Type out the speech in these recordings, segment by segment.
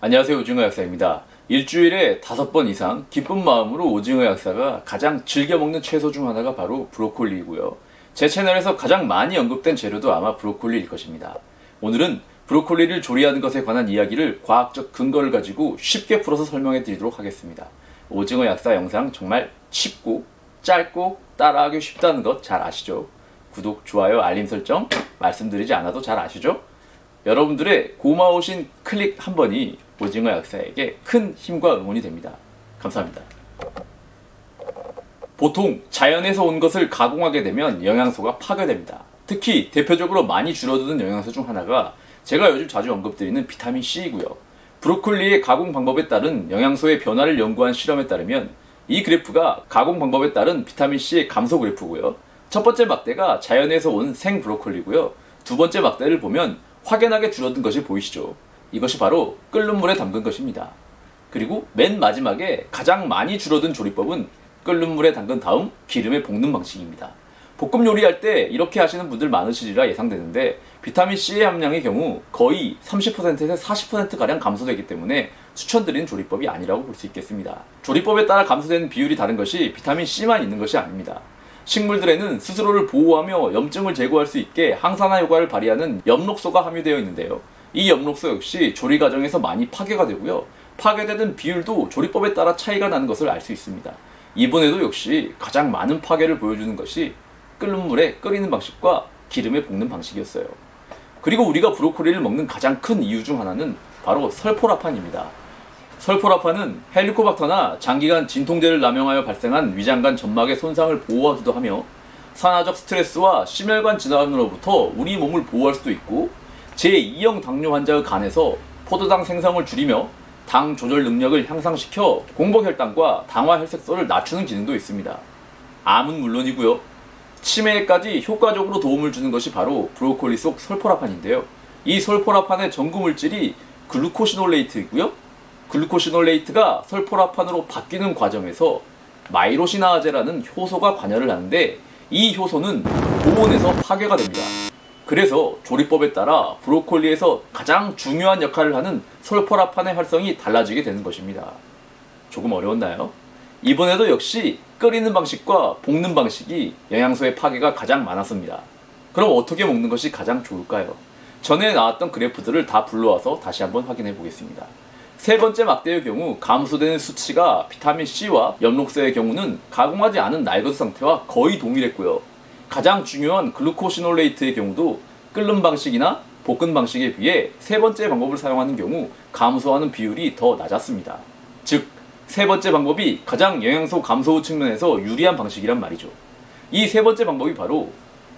안녕하세요, 오징어 약사입니다. 일주일에 5번 이상 기쁜 마음으로 오징어 약사가 가장 즐겨 먹는 채소 중 하나가 바로 브로콜리이고요. 제 채널에서 가장 많이 언급된 재료도 아마 브로콜리일 것입니다. 오늘은 브로콜리를 조리하는 것에 관한 이야기를 과학적 근거를 가지고 쉽게 풀어서 설명해 드리도록 하겠습니다. 오징어 약사 영상 정말 쉽고 짧고 따라하기 쉽다는 것 잘 아시죠? 구독, 좋아요, 알림 설정 말씀드리지 않아도 잘 아시죠? 여러분들의 고마우신 클릭 한 번이 오징어 약사에게 큰 힘과 응원이 됩니다. 감사합니다. 보통 자연에서 온 것을 가공하게 되면 영양소가 파괴됩니다. 특히 대표적으로 많이 줄어드는 영양소 중 하나가 제가 요즘 자주 언급드리는 비타민 C이고요. 브로콜리의 가공 방법에 따른 영양소의 변화를 연구한 실험에 따르면 이 그래프가 가공 방법에 따른 비타민 C의 감소 그래프고요. 첫 번째 막대가 자연에서 온 생 브로콜리고요. 두 번째 막대를 보면 확연하게 줄어든 것이 보이시죠? 이것이 바로 끓는 물에 담근 것입니다. 그리고 맨 마지막에 가장 많이 줄어든 조리법은 끓는 물에 담근 다음 기름에 볶는 방식입니다. 볶음 요리할 때 이렇게 하시는 분들 많으시리라 예상되는데 비타민C의 함량의 경우 거의 30%에서 40%가량 감소되기 때문에 추천드리는 조리법이 아니라고 볼 수 있겠습니다. 조리법에 따라 감소되는 비율이 다른 것이 비타민C만 있는 것이 아닙니다. 식물들에는 스스로를 보호하며 염증을 제거할 수 있게 항산화 효과를 발휘하는 엽록소가 함유되어 있는데요. 이 엽록소 역시 조리 과정에서 많이 파괴가 되고요. 파괴되는 비율도 조리법에 따라 차이가 나는 것을 알 수 있습니다. 이번에도 역시 가장 많은 파괴를 보여주는 것이 끓는 물에 끓이는 방식과 기름에 볶는 방식이었어요. 그리고 우리가 브로콜리를 먹는 가장 큰 이유 중 하나는 바로 설포라판입니다. 설포라판은 헬리코박터나 장기간 진통제를 남용하여 발생한 위장관 점막의 손상을 보호하기도 하며 산화적 스트레스와 심혈관 질환으로부터 우리 몸을 보호할 수도 있고 제2형 당뇨 환자의 간에서 포도당 생성을 줄이며 당 조절 능력을 향상시켜 공복혈당과 당화혈색소를 낮추는 기능도 있습니다. 암은 물론이고요. 치매에까지 효과적으로 도움을 주는 것이 바로 브로콜리 속 설포라판인데요. 이 설포라판의 전구 물질이 글루코시놀레이트이고요. 글루코시놀레이트가 설포라판으로 바뀌는 과정에서 마이로시나아제라는 효소가 관여를 하는데 이 효소는 고온에서 파괴가 됩니다. 그래서 조리법에 따라 브로콜리에서 가장 중요한 역할을 하는 설포라판의 활성이 달라지게 되는 것입니다. 조금 어려웠나요? 이번에도 역시 끓이는 방식과 볶는 방식이 영양소의 파괴가 가장 많았습니다. 그럼 어떻게 먹는 것이 가장 좋을까요? 전에 나왔던 그래프들을 다 불러와서 다시 한번 확인해 보겠습니다. 세 번째 막대의 경우 감소되는 수치가 비타민C와 엽록소의 경우는 가공하지 않은 날것 상태와 거의 동일했고요. 가장 중요한 글루코시놀레이트의 경우도 끓는 방식이나 볶은 방식에 비해 세 번째 방법을 사용하는 경우 감소하는 비율이 더 낮았습니다. 즉, 세 번째 방법이 가장 영양소 감소 측면에서 유리한 방식이란 말이죠. 이 세 번째 방법이 바로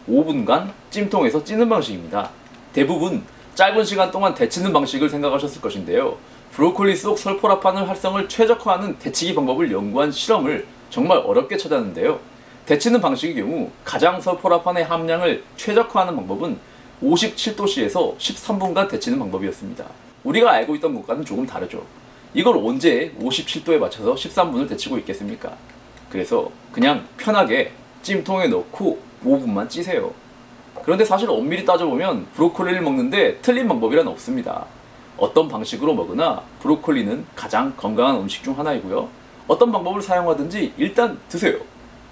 5분간 찜통에서 찌는 방식입니다. 대부분 짧은 시간 동안 데치는 방식을 생각하셨을 것인데요. 브로콜리 속 설포라판의 활성을 최적화하는 데치기 방법을 연구한 실험을 정말 어렵게 찾았는데요. 데치는 방식의 경우 가장 설포라판의 함량을 최적화하는 방법은 57도씨에서 13분간 데치는 방법이었습니다. 우리가 알고 있던 것과는 조금 다르죠. 이걸 언제 57도에 맞춰서 13분을 데치고 있겠습니까? 그래서 그냥 편하게 찜통에 넣고 5분만 찌세요. 그런데 사실 엄밀히 따져보면 브로콜리를 먹는데 틀린 방법이란 없습니다. 어떤 방식으로 먹으나 브로콜리는 가장 건강한 음식 중 하나이고요. 어떤 방법을 사용하든지 일단 드세요.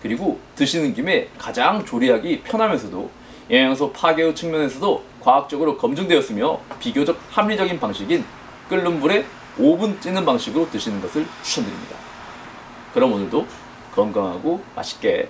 그리고 드시는 김에 가장 조리하기 편하면서도 영양소 파괴의 측면에서도 과학적으로 검증되었으며 비교적 합리적인 방식인 끓는 물에 5분 찌는 방식으로 드시는 것을 추천드립니다. 그럼 오늘도 건강하고 맛있게